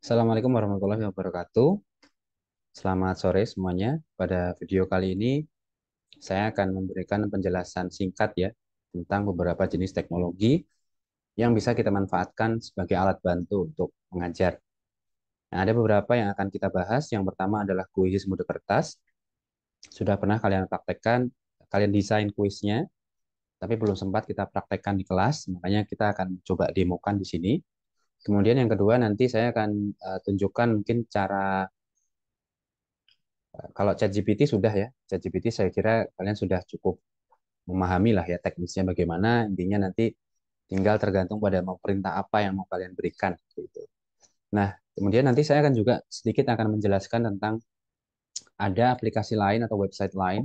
Assalamualaikum warahmatullahi wabarakatuh. Selamat sore semuanya. Pada video kali ini, saya akan memberikan penjelasan singkat ya tentang beberapa jenis teknologi yang bisa kita manfaatkan sebagai alat bantu untuk mengajar. Nah, ada beberapa yang akan kita bahas. Yang pertama adalah kuis mode kertas. Sudah pernah kalian praktekkan, kalian desain kuisnya, tapi belum sempat kita praktekkan di kelas. Makanya kita akan coba demokan di sini. Kemudian yang kedua nanti saya akan tunjukkan mungkin cara. Kalau ChatGPT sudah ya, ChatGPT saya kira kalian sudah cukup memahami lah ya teknisnya bagaimana. Intinya nanti tinggal tergantung pada mau perintah apa yang mau kalian berikan gitu. Nah, kemudian nanti saya akan juga sedikit akan menjelaskan tentang ada aplikasi lain atau website lain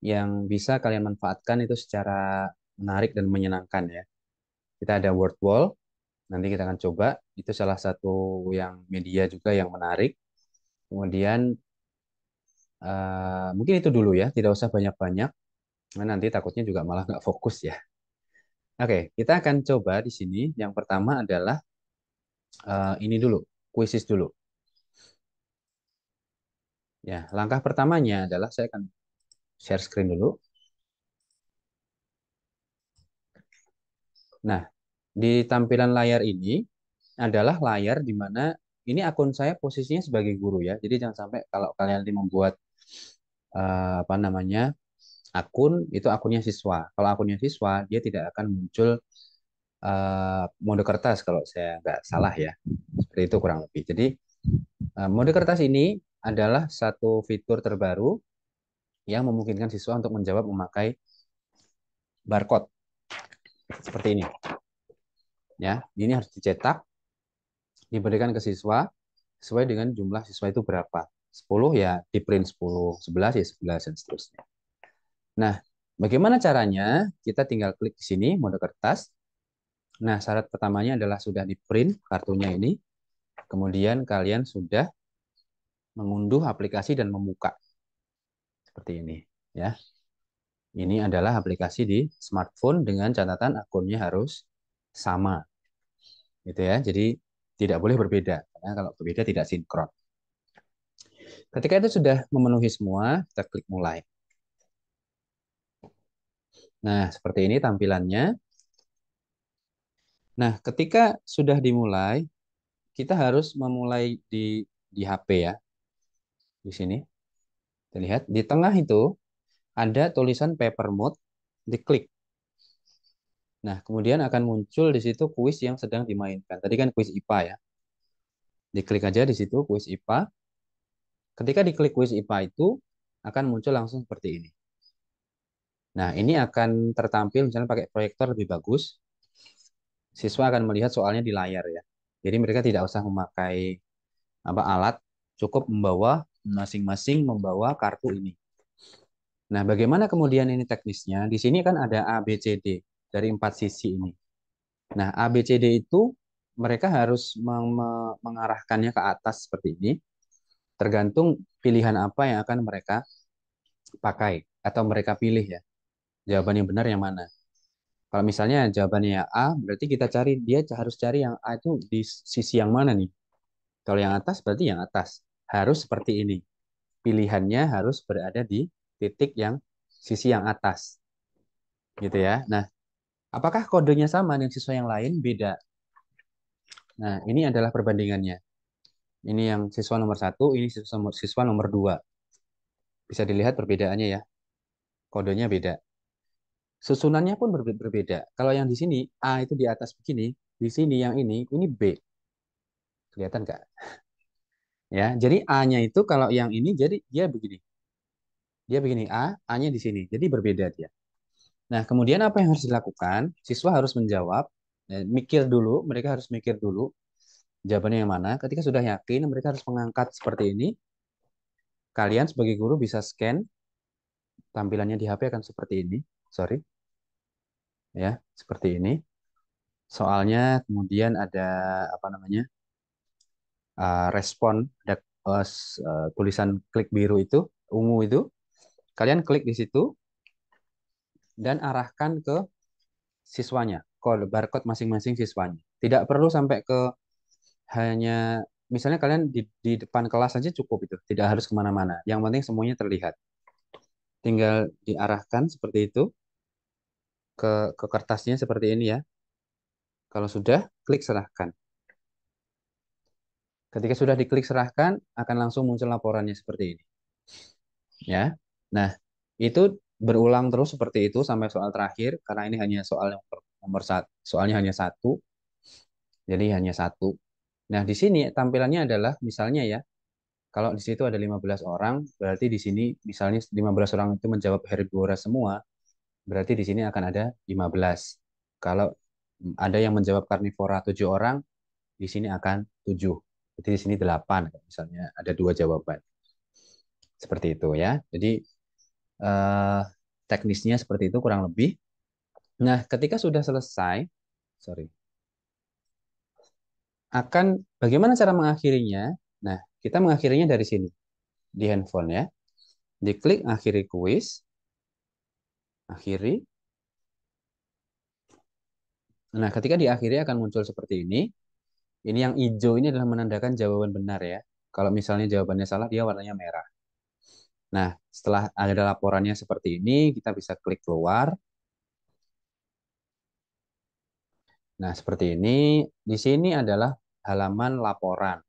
yang bisa kalian manfaatkan itu secara menarik dan menyenangkan ya. Kita ada WordWall, nanti kita akan coba. Itu salah satu yang media juga yang menarik. Kemudian mungkin itu dulu ya, tidak usah banyak-banyak. Nah, nanti takutnya juga malah nggak fokus ya. Oke, kita akan coba di sini. Yang pertama adalah ini dulu, kuisis dulu. Ya, langkah pertamanya adalah saya akan share screen dulu. Nah, di tampilan layar ini adalah layar di mana ini akun saya posisinya sebagai guru ya. Jadi jangan sampai kalau kalian nanti membuat apa namanya akun itu akunnya siswa. Kalau akunnya siswa dia tidak akan muncul mode kertas kalau saya nggak salah ya. Seperti itu kurang lebih. Jadi mode kertas ini adalah satu fitur terbaru yang memungkinkan siswa untuk menjawab memakai barcode seperti ini. Ya, ini harus dicetak, diberikan ke siswa sesuai dengan jumlah siswa itu berapa. 10 ya di print 10, 11 ya 11 dan seterusnya. Nah, bagaimana caranya? Kita tinggal klik di sini mode kertas. Nah, syarat pertamanya adalah sudah di print kartunya ini. Kemudian kalian sudah mengunduh aplikasi dan membuka seperti ini, ya. Ini adalah aplikasi di smartphone dengan catatan akunnya harus sama, gitu ya. Jadi tidak boleh berbeda, karena kalau berbeda tidak sinkron. Ketika itu sudah memenuhi semua, kita klik mulai. Nah, seperti ini tampilannya. Nah, ketika sudah dimulai, kita harus memulai di HP ya. Di sini, kita lihat di tengah itu ada tulisan paper mode, diklik. Nah, kemudian akan muncul di situ kuis yang sedang dimainkan. Tadi kan kuis IPA ya. Diklik aja di situ kuis IPA. Ketika diklik kuis IPA itu akan muncul langsung seperti ini. Nah, ini akan tertampil misalnya pakai proyektor lebih bagus. Siswa akan melihat soalnya di layar ya. Jadi mereka tidak usah memakai apa alat, cukup membawa masing-masing membawa kartu ini. Nah, bagaimana kemudian ini teknisnya? Di sini kan ada A, B, C, D dari empat sisi ini. Nah, A, B, C, D itu mereka harus mengarahkannya ke atas seperti ini, tergantung pilihan apa yang akan mereka pakai atau mereka pilih ya. Jawaban yang benar yang mana? Kalau misalnya jawabannya ya A, berarti kita cari dia harus cari yang A itu di sisi yang mana nih? Kalau yang atas berarti yang atas. Harus seperti ini. Pilihannya harus berada di titik yang sisi yang atas. Gitu ya. Nah, apakah kodenya sama dengan siswa yang lain? Beda. Nah, ini adalah perbandingannya. Ini yang siswa nomor satu, ini siswa nomor dua. Bisa dilihat perbedaannya ya. Kodenya beda. Susunannya pun berbeda. Kalau yang di sini A itu di atas begini, di sini yang ini B. Kelihatan nggak? Ya, jadi A-nya itu kalau yang ini jadi dia begini. Dia begini A-nya di sini. Jadi berbeda dia. Nah, kemudian apa yang harus dilakukan? Siswa harus menjawab, mikir dulu, mereka harus mikir dulu jawabannya yang mana. Ketika sudah yakin, mereka harus mengangkat seperti ini. Kalian sebagai guru bisa scan, tampilannya di HP akan seperti ini. Sorry, ya, seperti ini. Soalnya kemudian ada apa namanya? Respon, ada tulisan klik biru itu, ungu itu. Kalian klik di situ dan arahkan ke siswanya, kode barcode masing-masing siswanya. Tidak perlu sampai ke hanya misalnya kalian di depan kelas saja cukup itu, tidak harus kemana-mana. Yang penting semuanya terlihat. Tinggal diarahkan seperti itu ke kertasnya seperti ini ya. Kalau sudah, klik serahkan. Ketika sudah diklik serahkan, akan langsung muncul laporannya seperti ini. Ya, nah itu berulang terus seperti itu sampai soal terakhir karena ini hanya soal yang nomor satu, soalnya hanya satu, jadi hanya satu. Nah di sini tampilannya adalah misalnya ya, kalau di situ ada 15 orang, berarti di sini misalnya 15 orang itu menjawab herbivora semua, berarti di sini akan ada 15. Kalau ada yang menjawab karnivora 7 orang, di sini akan 7. Jadi di sini 8, misalnya ada dua jawaban. Seperti itu ya. Jadi eh, teknisnya seperti itu kurang lebih. Nah, ketika sudah selesai, sorry, akan bagaimana cara mengakhirinya? Nah, kita mengakhirinya dari sini di handphone ya. Diklik akhiri kuis, akhiri. Nah, ketika diakhiri akan muncul seperti ini. Ini yang hijau ini adalah menandakan jawaban benar ya. Kalau misalnya jawabannya salah, dia warnanya merah. Nah, setelah ada laporannya seperti ini, kita bisa klik keluar. Nah, seperti ini. Di sini adalah halaman laporan.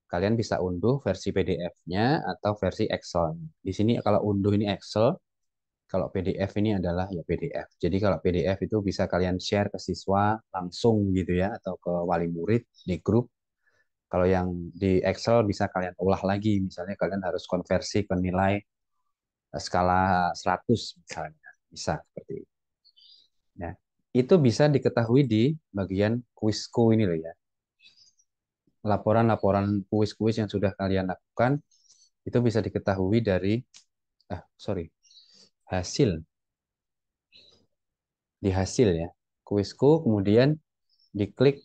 Kalian bisa unduh versi PDF-nya atau versi Excel. Di sini kalau unduh ini Excel, kalau PDF ini adalah ya PDF. Jadi kalau PDF itu bisa kalian share ke siswa langsung gitu ya, atau ke wali murid di grup. Kalau yang di Excel bisa kalian ulah lagi, misalnya kalian harus konversi ke nilai skala 100 misalnya. Bisa seperti itu. Ya. Itu bisa diketahui di bagian kuisku ini loh ya. Laporan-laporan kuis-kuis yang sudah kalian lakukan itu bisa diketahui dari sorry, hasil di hasil ya. Kuisku kemudian diklik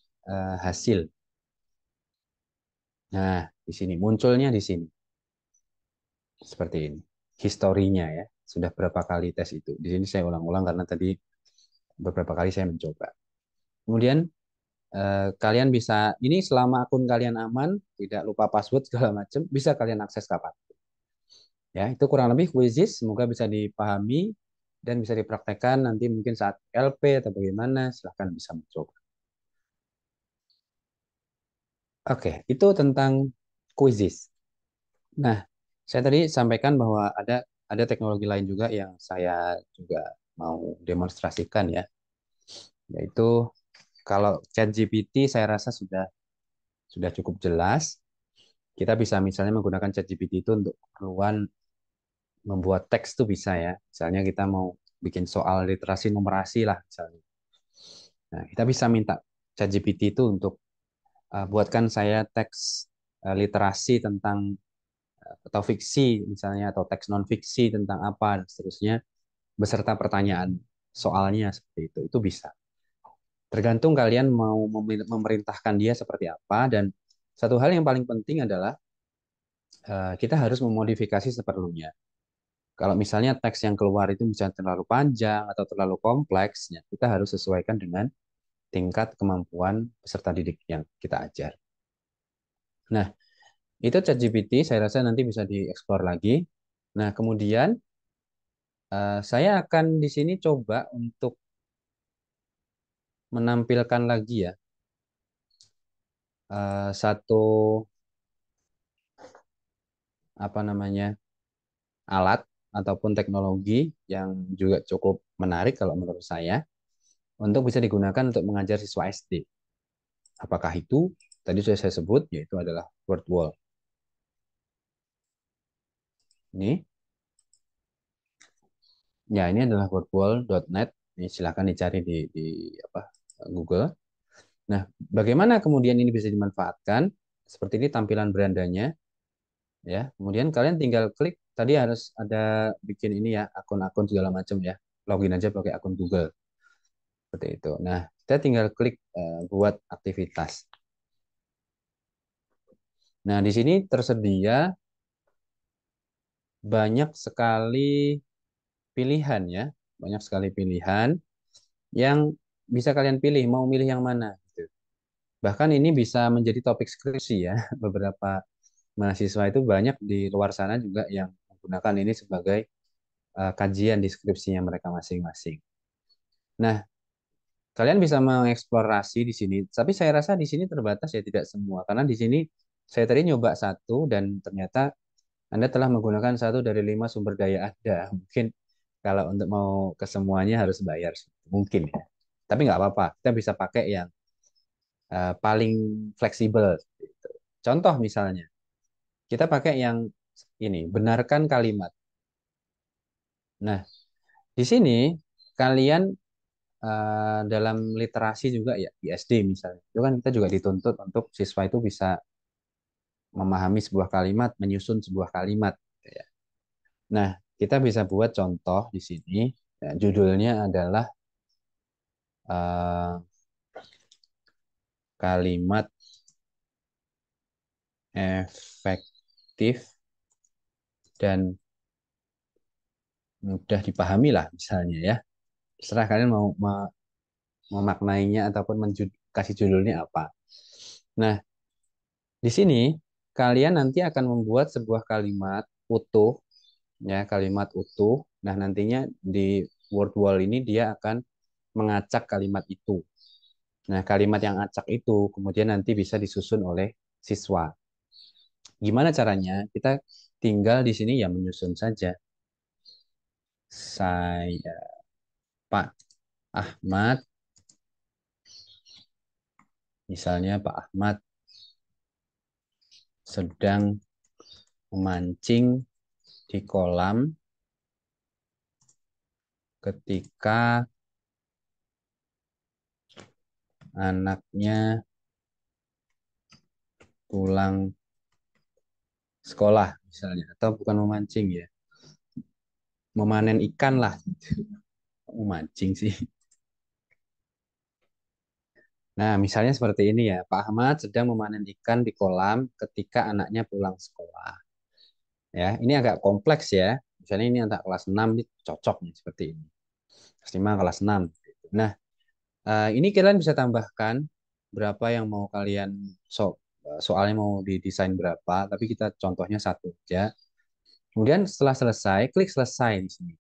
hasil. Nah, di sini munculnya di sini seperti ini. Historinya ya. Sudah berapa kali tes itu. Di sini saya ulang-ulang karena tadi beberapa kali saya mencoba. Kemudian kalian bisa ini selama akun kalian aman, tidak lupa password segala macam, bisa kalian akses kapan. Ya, itu kurang lebih Quizizz, semoga bisa dipahami dan bisa dipraktekkan nanti mungkin saat LP atau bagaimana, silahkan bisa mencoba. Oke, itu tentang Quizizz. Nah, saya tadi sampaikan bahwa ada teknologi lain juga yang saya juga mau demonstrasikan ya, yaitu kalau ChatGPT saya rasa sudah cukup jelas. Kita bisa misalnya menggunakan ChatGPT itu untuk keperluan membuat teks tuh bisa ya. Misalnya kita mau bikin soal literasi numerasi lah misalnya. Nah, kita bisa minta ChatGPT itu untuk buatkan saya teks literasi tentang atau fiksi misalnya atau teks non fiksi tentang apa dan seterusnya beserta pertanyaan soalnya seperti itu. Itu bisa. Tergantung kalian mau memerintahkan dia seperti apa dan satu hal yang paling penting adalah kita harus memodifikasi seperlunya. Kalau misalnya teks yang keluar itu misalnya terlalu panjang atau terlalu kompleks, ya, kita harus sesuaikan dengan tingkat kemampuan peserta didik yang kita ajar. Nah, itu ChatGPT saya rasa nanti bisa dieksplor lagi. Nah, kemudian saya akan di sini coba untuk menampilkan lagi ya satu apa namanya alat ataupun teknologi yang juga cukup menarik kalau menurut saya untuk bisa digunakan untuk mengajar siswa SD. Apakah itu tadi sudah saya sebut yaitu adalah word wall. Ini ya ini adalah wordwall.net. Ini silakan dicari di apa Google. Nah, bagaimana kemudian ini bisa dimanfaatkan? Seperti ini tampilan berandanya ya. Kemudian kalian tinggal klik tadi harus ada bikin ini ya akun-akun segala macam ya. Login aja pakai akun Google seperti itu. Nah, kita tinggal klik buat aktivitas. Nah, di sini tersedia banyak sekali pilihan ya, banyak sekali pilihan yang bisa kalian pilih mau milih yang mana gitu. Bahkan ini bisa menjadi topik skripsi ya. Beberapa mahasiswa itu banyak di luar sana juga yang menggunakan ini sebagai kajian di skripsinya mereka masing-masing. Nah, kalian bisa mengeksplorasi di sini, tapi saya rasa di sini terbatas ya, tidak semua. Karena di sini saya tadi nyoba satu dan ternyata Anda telah menggunakan satu dari 5 sumber daya Anda. Mungkin kalau untuk mau ke semuanya harus bayar, mungkin ya. Tapi nggak apa-apa, kita bisa pakai yang paling fleksibel. Contoh misalnya, kita pakai yang ini, benarkan kalimat. Nah, di sini kalian dalam literasi juga ya, di SD misalnya, itu kan kita juga dituntut untuk siswa itu bisa memahami sebuah kalimat, menyusun sebuah kalimat, gitu ya. Nah, kita bisa buat contoh di sini. Ya, judulnya adalah eh, kalimat efektif dan mudah dipahami lah misalnya ya. Terserah kalian mau memaknainya ataupun kasih judulnya apa. Nah, di sini kalian nanti akan membuat sebuah kalimat utuh, ya, kalimat utuh. Nah, nantinya di word wall ini dia akan mengacak kalimat itu. Nah, kalimat yang acak itu kemudian nanti bisa disusun oleh siswa. Gimana caranya? Kita tinggal di sini ya menyusun saja. Saya Pak Ahmad, misalnya Pak Ahmad sedang memancing di kolam ketika anaknya pulang sekolah misalnya, atau bukan memancing ya, memanen ikan lah. Memancing sih. Nah, misalnya seperti ini ya, Pak Ahmad sedang memanen ikan di kolam ketika anaknya pulang sekolah. Ya, ini agak kompleks ya. Misalnya ini anak kelas 6 ini cocok nih seperti ini. Kelas 5, kelas 6. Nah, ini kalian bisa tambahkan berapa yang mau kalian soalnya mau didesain berapa, tapi kita contohnya satu aja. Kemudian setelah selesai, klik selesai di sini.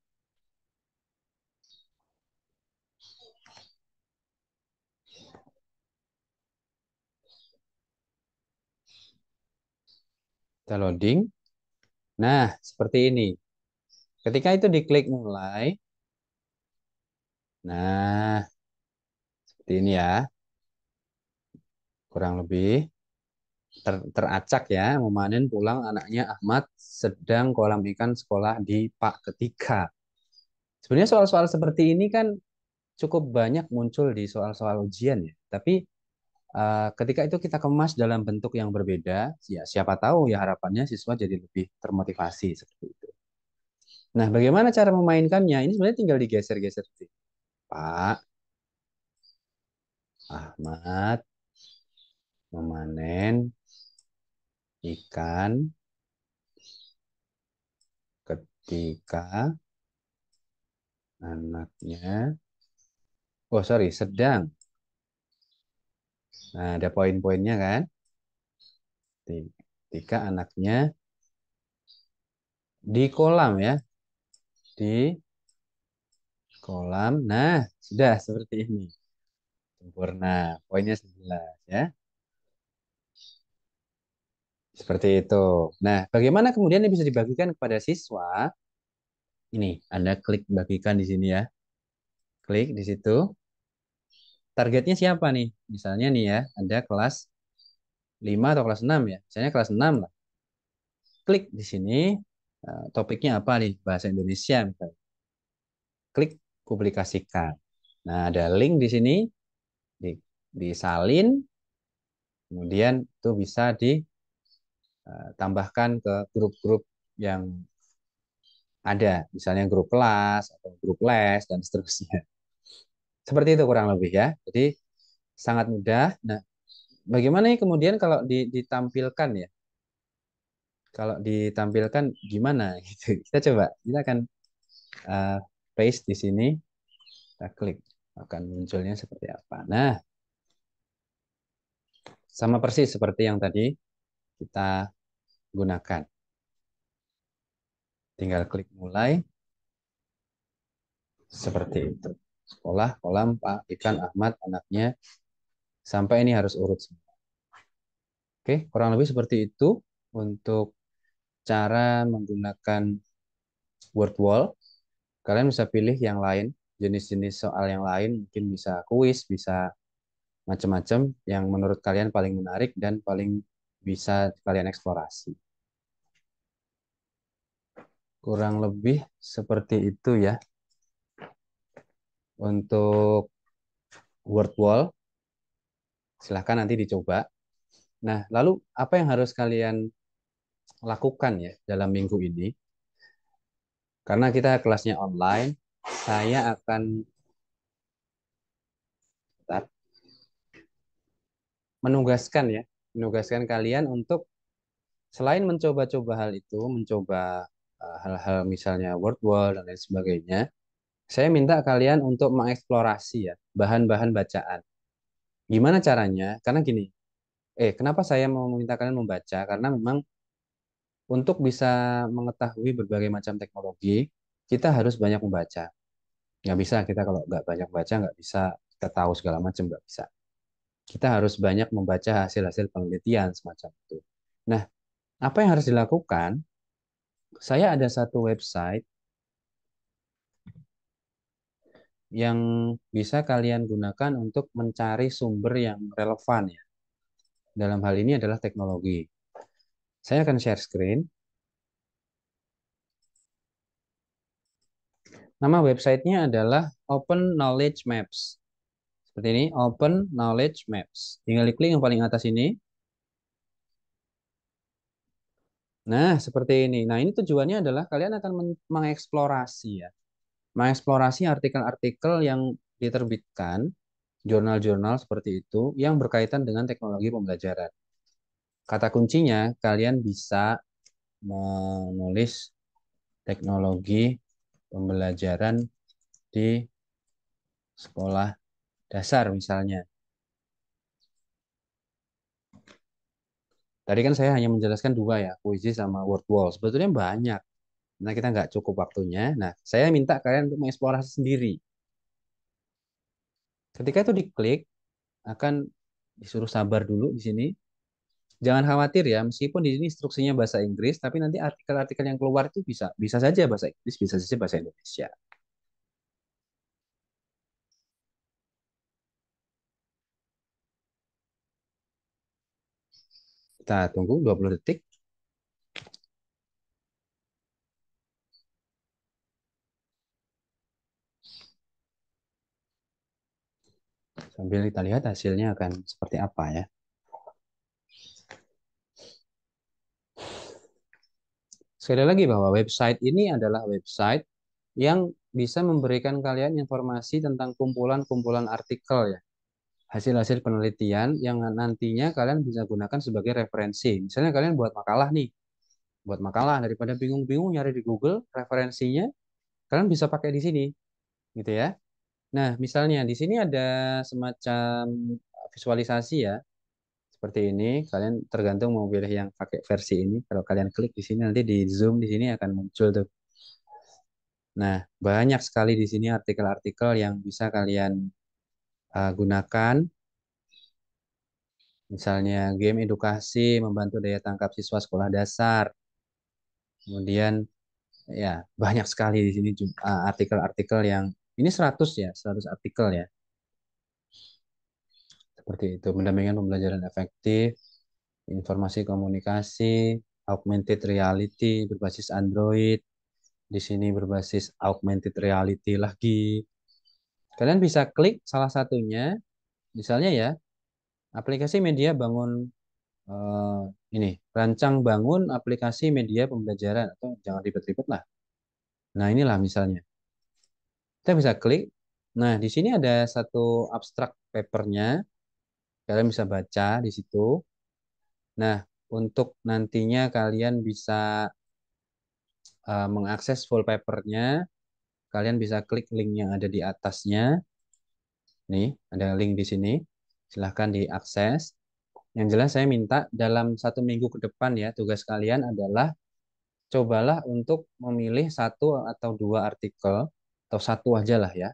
Kita loading. Nah, seperti ini. Ketika itu diklik mulai, nah, seperti ini ya, kurang lebih teracak ya, memanen pulang anaknya Ahmad sedang kolam ikan sekolah di Pak Ketika. Sebenarnya soal-soal seperti ini kan cukup banyak muncul di soal-soal ujian ya. Tapi ketika itu kita kemas dalam bentuk yang berbeda, ya siapa tahu ya harapannya siswa jadi lebih termotivasi seperti itu. Nah, bagaimana cara memainkannya? Ini sebenarnya tinggal digeser-geser sih. Pak Ahmad memanen ikan ketika anaknya, oh sorry, sedang. Nah, ada poin-poinnya kan? Ketika anaknya di kolam ya, di kolam. Nah, sudah seperti ini. Sempurna. Poinnya 11 ya. Seperti itu. Nah, bagaimana kemudian ini bisa dibagikan kepada siswa? Ini, Anda klik bagikan di sini ya. Klik di situ. Targetnya siapa nih? Misalnya nih ya, ada kelas 5 atau kelas 6 ya. Misalnya kelas 6 lah. Klik di sini. Topiknya apa nih? Bahasa Indonesia misalnya. Klik publikasikan. Nah, ada link di sini. Disalin. Kemudian itu bisa ditambahkan ke grup-grup yang ada. Misalnya grup kelas atau grup les dan seterusnya. Seperti itu kurang lebih ya. Jadi sangat mudah. Nah, bagaimana nih kemudian kalau ditampilkan ya? Kalau ditampilkan gimana gitu? Kita coba. Kita akan uh, paste di sini. Kita klik. Akan munculnya seperti apa. Nah, Sama persis seperti yang tadi kita gunakan. Tinggal klik mulai seperti itu. Sekolah, kolam, Pak Ikan, Ahmad, anaknya, sampai ini harus urut semua. Oke, kurang lebih seperti itu untuk cara menggunakan word wall. Kalian bisa pilih yang lain, jenis-jenis soal yang lain, mungkin bisa kuis, bisa macam-macam yang menurut kalian paling menarik dan paling bisa kalian eksplorasi. Kurang lebih seperti itu ya untuk word wall. Silahkan nanti dicoba. Nah, lalu apa yang harus kalian lakukan ya dalam minggu ini? Karena kita kelasnya online, saya akan bentar, menugaskan ya, menugaskan kalian untuk selain mencoba-coba hal itu, mencoba hal-hal misalnya word wall dan lain sebagainya, saya minta kalian untuk mengeksplorasi ya bahan-bahan bacaan. Gimana caranya? Karena gini, kenapa saya mau meminta kalian membaca? Karena memang untuk bisa mengetahui berbagai macam teknologi, kita harus banyak membaca. Nggak bisa kita kalau nggak banyak baca, nggak bisa kita tahu segala macam, nggak bisa. Kita harus banyak membaca hasil-hasil penelitian semacam itu. Nah, apa yang harus dilakukan? Saya ada satu website yang bisa kalian gunakan untuk mencari sumber yang relevan ya. Dalam hal ini adalah teknologi. Saya akan share screen. Nama websitenya adalah Open Knowledge Maps. Seperti ini, Open Knowledge Maps. Tinggal diklik yang paling atas ini. Nah, seperti ini. Nah, ini tujuannya adalah kalian akan mengeksplorasi ya. Mengeksplorasi artikel-artikel yang diterbitkan, jurnal-jurnal seperti itu, yang berkaitan dengan teknologi pembelajaran. Kata kuncinya, kalian bisa menulis teknologi pembelajaran di sekolah dasar misalnya. Tadi kan saya hanya menjelaskan dua ya, puisi sama word wall. Sebetulnya banyak. Nah, kita nggak cukup waktunya. Nah, saya minta kalian untuk mengeksplorasi sendiri. Ketika itu diklik, akan disuruh sabar dulu di sini. Jangan khawatir ya, meskipun di sini instruksinya bahasa Inggris, tapi nanti artikel-artikel yang keluar itu bisa bisa saja bahasa Inggris, bisa saja bahasa Indonesia. Kita tunggu 20 detik sambil kita lihat hasilnya akan seperti apa ya. Sekali lagi bahwa website ini adalah website yang bisa memberikan kalian informasi tentang kumpulan-kumpulan artikel ya, hasil-hasil penelitian yang nantinya kalian bisa gunakan sebagai referensi. Misalnya kalian buat makalah nih, buat makalah daripada bingung-bingung nyari di Google referensinya, kalian bisa pakai di sini, gitu ya. Nah, misalnya di sini ada semacam visualisasi ya, seperti ini. Kalian tergantung mau pilih yang pakai versi ini. Kalau kalian klik di sini nanti di zoom di sini akan muncul tuh. Nah, banyak sekali di sini artikel-artikel yang bisa kalian gunakan. Misalnya game edukasi membantu daya tangkap siswa sekolah dasar. Kemudian ya banyak sekali di sini artikel-artikel yang ini 100 ya, 100 artikel ya. Seperti itu, pendampingan pembelajaran efektif, informasi komunikasi, augmented reality berbasis Android, di sini berbasis augmented reality lagi. Kalian bisa klik salah satunya, misalnya ya, aplikasi media bangun eh, ini, rancang bangun aplikasi media pembelajaran atau jangan ribet-ribet lah. Nah, inilah misalnya. Kita bisa klik. Nah, di sini ada satu abstrak papernya. Kalian bisa baca di situ. Nah, untuk nantinya kalian bisa mengakses full papernya, kalian bisa klik link yang ada di atasnya. Nih, ada link di sini. Silahkan diakses. Yang jelas saya minta dalam 1 minggu ke depan ya, tugas kalian adalah cobalah untuk memilih satu atau dua artikel, atau satu aja lah ya,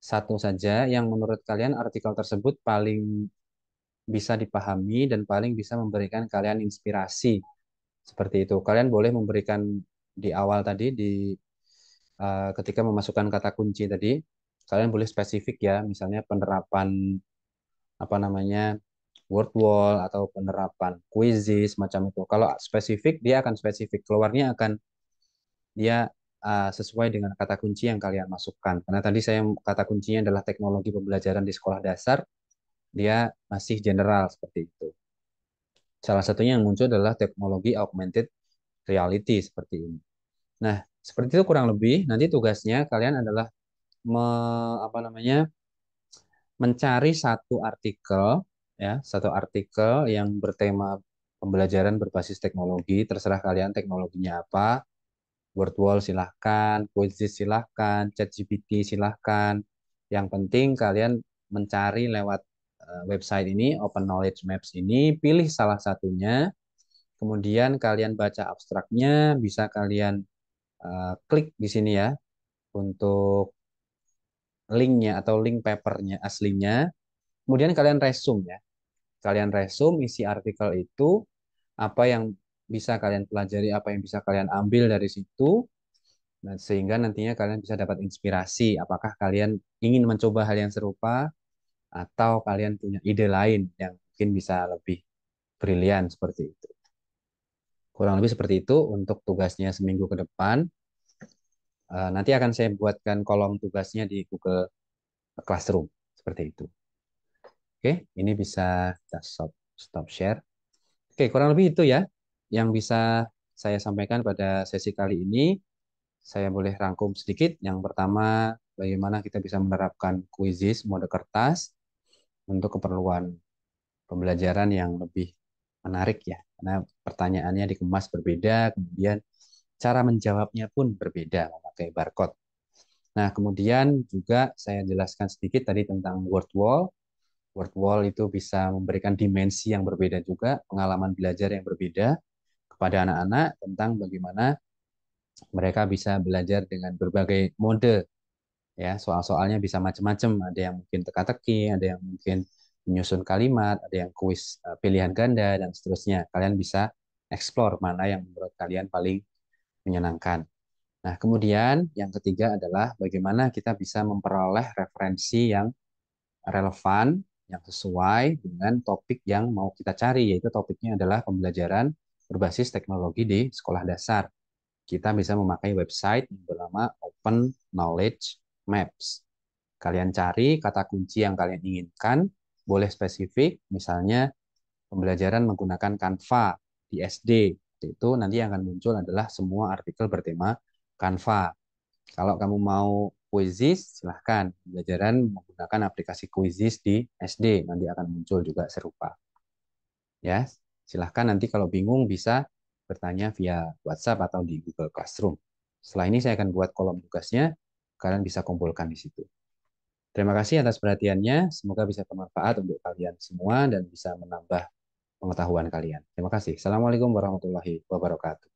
satu saja yang menurut kalian artikel tersebut paling bisa dipahami dan paling bisa memberikan kalian inspirasi. Seperti itu. Kalian boleh memberikan di awal tadi, ketika memasukkan kata kunci tadi, kalian boleh spesifik ya, misalnya penerapan apa namanya word wall atau penerapan quizzes macam itu. Kalau spesifik dia akan spesifik, keluarnya akan dia sesuai dengan kata kunci yang kalian masukkan. Karena tadi saya kata kuncinya adalah teknologi pembelajaran di sekolah dasar, dia masih general seperti itu. Salah satunya yang muncul adalah teknologi augmented reality seperti ini. Nah, seperti itu kurang lebih. Nanti tugasnya kalian adalah apa namanya mencari satu artikel ya, satu artikel yang bertema pembelajaran berbasis teknologi. Terserah kalian teknologinya apa. Wordwall silahkan, Quizzes silahkan, ChatGPT silahkan. Yang penting kalian mencari lewat website ini, Open Knowledge Maps ini, pilih salah satunya, kemudian kalian baca abstraknya, bisa kalian klik di sini ya untuk linknya atau link papernya aslinya. Kemudian kalian resume ya. Kalian resume isi artikel itu, apa yang bisa kalian pelajari, apa yang bisa kalian ambil dari situ. Nah, sehingga nantinya kalian bisa dapat inspirasi. Apakah kalian ingin mencoba hal yang serupa atau kalian punya ide lain yang mungkin bisa lebih brilian seperti itu. Kurang lebih seperti itu untuk tugasnya 1 minggu ke depan. Nanti akan saya buatkan kolom tugasnya di Google Classroom seperti itu. Oke, ini bisa kita stop share. Oke, kurang lebih itu ya yang bisa saya sampaikan pada sesi kali ini. Saya boleh rangkum sedikit. Yang pertama, bagaimana kita bisa menerapkan quizzes mode kertas untuk keperluan pembelajaran yang lebih menarik ya. Karena pertanyaannya dikemas berbeda, kemudian cara menjawabnya pun berbeda memakai barcode. Nah, kemudian juga saya jelaskan sedikit tadi tentang word wall. Word wall itu bisa memberikan dimensi yang berbeda juga, pengalaman belajar yang berbeda kepada anak-anak tentang bagaimana mereka bisa belajar dengan berbagai mode ya. Soal-soalnya bisa macam-macam, ada yang mungkin teka-teki, ada yang mungkin menyusun kalimat, ada yang kuis pilihan ganda dan seterusnya. Kalian bisa explore mana yang menurut kalian paling menyenangkan. Nah, kemudian yang ketiga adalah bagaimana kita bisa memperoleh referensi yang relevan, yang sesuai dengan topik yang mau kita cari, yaitu topiknya adalah pembelajaran berbasis teknologi di sekolah dasar. Kita bisa memakai website yang bernama Open Knowledge Maps. Kalian cari kata kunci yang kalian inginkan, boleh spesifik, misalnya pembelajaran menggunakan Canva di SD. Itu nanti yang akan muncul adalah semua artikel bertema Canva. Kalau kamu mau Quizzes, silahkan. Pembelajaran menggunakan aplikasi Quizzes di SD, nanti akan muncul juga serupa. Ya, silahkan nanti kalau bingung bisa bertanya via WhatsApp atau di Google Classroom. Setelah ini saya akan buat kolom tugasnya, kalian bisa kumpulkan di situ. Terima kasih atas perhatiannya, semoga bisa bermanfaat untuk kalian semua dan bisa menambah pengetahuan kalian. Terima kasih. Assalamualaikum warahmatullahi wabarakatuh.